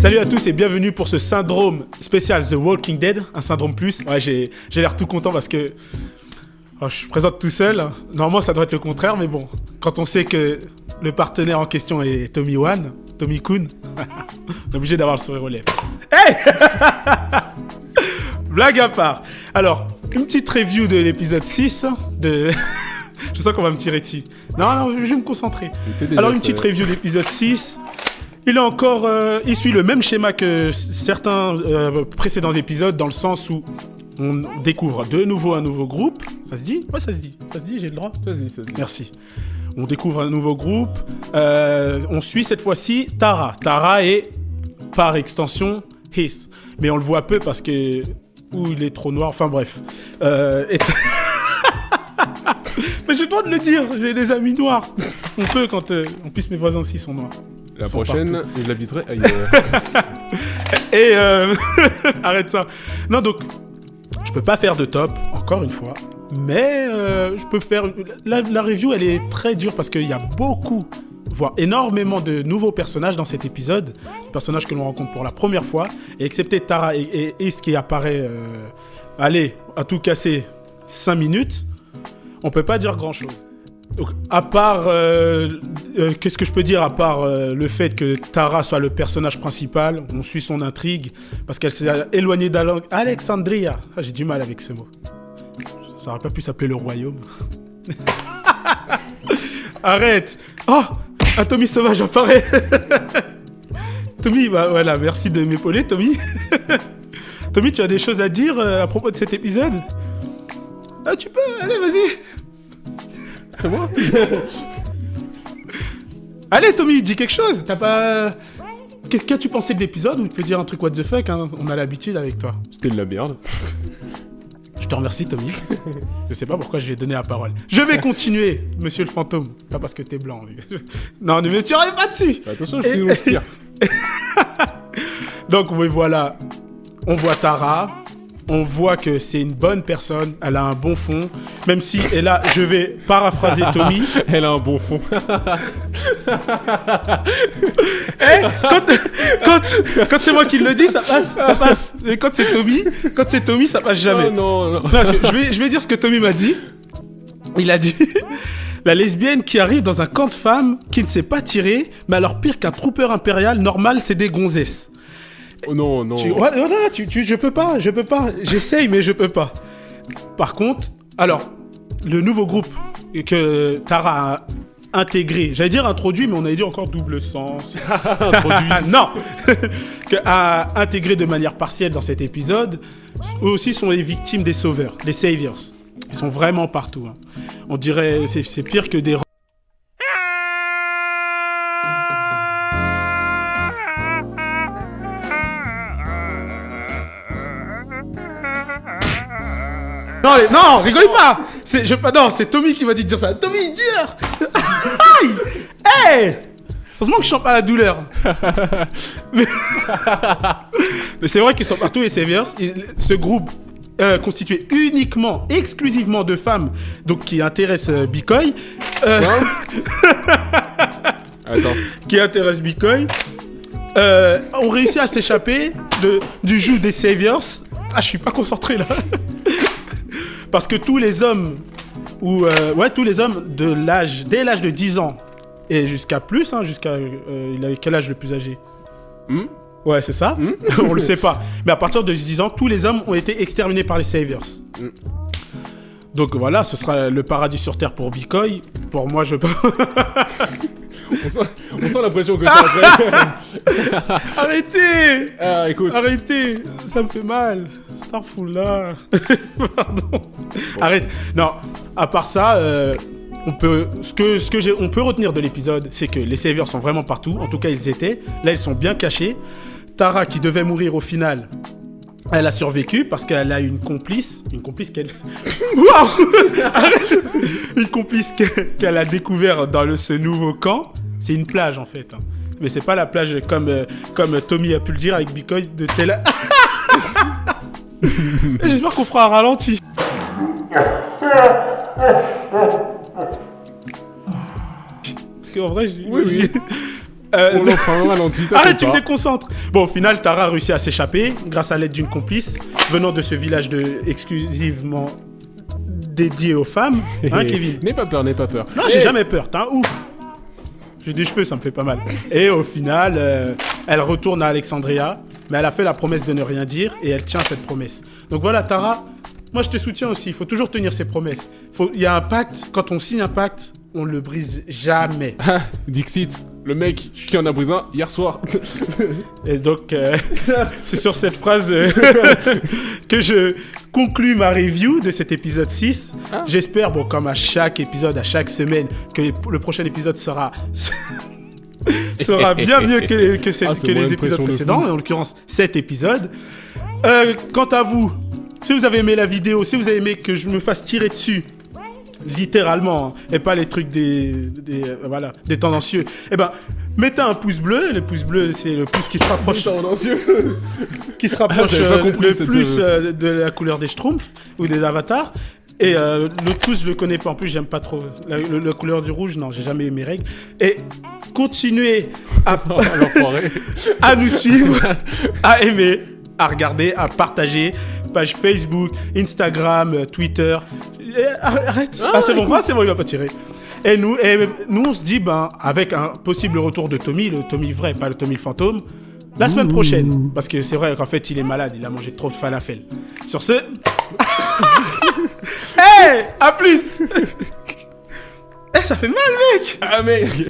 Salut à tous et bienvenue pour ce syndrome spécial The Walking Dead, un syndrome plus. Ouais, j'ai l'air tout content parce que je présente tout seul. Normalement, ça doit être le contraire, mais bon, quand on sait que le partenaire en question est Tommy Kun, on est obligé d'avoir le sourire aux lèvres. Hey Blague à part. Alors, une petite review de l'épisode 6 de... Je sens qu'on va me tirer dessus. Non, je vais me concentrer. Alors, une petite review de l'épisode 6. Il est encore... il suit le même schéma que certains précédents épisodes, dans le sens où on découvre de nouveau un nouveau groupe. Ça se dit ? Ouais, ça se dit. Ça se dit, j'ai le droit ? Ça se dit. Merci. On découvre un nouveau groupe. On suit cette fois-ci Tara. Tara est, par extension, His. Mais on le voit peu parce que... Ou il est trop noir, enfin bref. Mais j'ai le droit de le dire, j'ai des amis noirs. On peut quand... En plus, mes voisins aussi sont noirs. La prochaine, je l'habiterai ailleurs. Et arrête ça. Non, donc, je peux pas faire de top, encore une fois. Mais je peux faire... La review, elle est très dure parce qu'il y a beaucoup, voire énormément de nouveaux personnages dans cet épisode. Des personnages que l'on rencontre pour la première fois. Et excepté Tara et ce qui apparaît... allez, à tout casser, 5 minutes. On peut pas dire grand-chose. Donc, à part, qu'est-ce que je peux dire à part le fait que Tara soit le personnage principal, on suit son intrigue, parce qu'elle s'est éloignée d'Alexandria. Ah, j'ai du mal avec ce mot. Ça aurait pas pu s'appeler le royaume. Arrête. Oh, un Tommy sauvage apparaît. Tommy, bah voilà, merci de m'épauler, Tommy. Tommy, tu as des choses à dire à propos de cet épisode ? Ah, tu peux, allez, vas-y. C'est moi. Allez, Tommy, dis quelque chose. T'as pas... Qu'as-tu pensé de l'épisode ? Ou tu peux dire un truc what the fuck, hein ? On a l'habitude avec toi. C'était de la merde. Je te remercie, Tommy. Je sais pas pourquoi je vais donner la parole. Je vais continuer, monsieur le fantôme. Pas parce que t'es blanc. Non, ne me tirez pas dessus. Attention, je te tire. Donc, oui, voilà. On voit Tara. On voit que c'est une bonne personne, elle a un bon fond, même si, et là, je vais paraphraser Tommy. Elle a un bon fond. Quand c'est moi qui le dis, ça passe. Et quand c'est Tommy, ça passe jamais. Non. Parce que je vais dire ce que Tommy m'a dit. Il a dit... La lesbienne qui arrive dans un camp de femmes, qui ne sait pas tirer, mais alors pire qu'un trooper impérial, normal, c'est des gonzesses. Oh non. Je peux pas. J'essaye, mais je peux pas. Par contre, alors, le nouveau groupe que Tara a intégré, j'allais dire introduit, mais on avait dit encore double sens. Introduit. Non. A intégré de manière partielle dans cet épisode, eux aussi sont les victimes des sauveurs, les saviors. Ils sont vraiment partout. Hein. On dirait, c'est pire que des... Non, rigolez pas. Non, c'est Tommy qui m'a dit de dire ça. Tommy, dur. Aïe. Hey. Heureusement que je chante pas la douleur. Mais c'est vrai qu'ils sont partout, les Saviors. Ce groupe constitué exclusivement de femmes, donc qui intéresse Bikoy. Attends. Qui intéresse Bikoy. On réussit à s'échapper du joug des Saviors. Ah, je suis pas concentré là. Parce que tous les hommes, dès l'âge de 10 ans et jusqu'à plus, hein, il avait quel âge le plus âgé ? Ouais, c'est ça. On le sait pas. Mais à partir de 10 ans, tous les hommes ont été exterminés par les Saviors. Donc voilà, ce sera le paradis sur Terre pour Bikoy. Pour moi, je peux... on sent la pression que tu as après. Arrêtez. Écoute. Arrêtez, ça me fait mal. Starful Pardon. Arrête. Non, à part ça, on peut retenir de l'épisode, c'est que les Saviors sont vraiment partout. En tout cas, ils étaient. Là, ils sont bien cachés. Tara, qui devait mourir au final, elle a survécu parce qu'elle a une complice qu'elle... Waouh. Arrête. Une complice qu'elle a découvert dans ce nouveau camp. C'est une plage, en fait. Hein. Mais c'est pas la plage comme Tommy a pu le dire avec Bikoy de Tel... J'espère qu'on fera un ralenti. Parce qu'en vrai, oui. On l'offre un ralenti. Arrête, tu me déconcentres. Bon, au final, Tara a réussi à s'échapper grâce à l'aide d'une complice venant de ce village exclusivement dédié aux femmes. Hein, Kevin? N'aie pas peur, n'aie pas peur. Non, j'ai jamais peur, t'es un ouf. J'ai des cheveux, ça me fait pas mal. Et au final, elle retourne à Alexandria, mais elle a fait la promesse de ne rien dire et elle tient cette promesse. Donc voilà, Tara, moi je te soutiens aussi. Il faut toujours tenir ses promesses. Il y a un pacte, quand on signe un pacte, on le brise jamais. Dixit, le mec qui en a brisé un hier soir. Et donc, c'est sur cette phrase que je conclue ma review de cet épisode 6. Ah. J'espère, bon, comme à chaque épisode, à chaque semaine, que le prochain épisode sera bien mieux que les épisodes précédents, en l'occurrence 7 épisodes. Quant à vous, si vous avez aimé la vidéo, si vous avez aimé que je me fasse tirer dessus, littéralement, hein, et pas les trucs des tendancieux, eh ben, mettez un pouce bleu. Le pouce bleu, c'est le pouce qui se rapproche qui se rapproche le plus de la couleur des Schtroumpfs ou des avatars. Et l'autre pouce, je le connais pas. En plus, j'aime pas trop la couleur du rouge. Non, j'ai jamais eu mes règles. Et continuez à nous suivre, à aimer, à regarder, à partager. Page Facebook, Instagram, Twitter. Arrête. C'est bon, il va pas tirer. Et nous, on se dit, avec un possible retour de Tommy, le Tommy vrai, pas le Tommy fantôme, la semaine prochaine. Parce que c'est vrai qu'en fait, il est malade, il a mangé trop de falafel. Sur ce... Hey, à plus. Ça fait mal, mec. Ah, mec.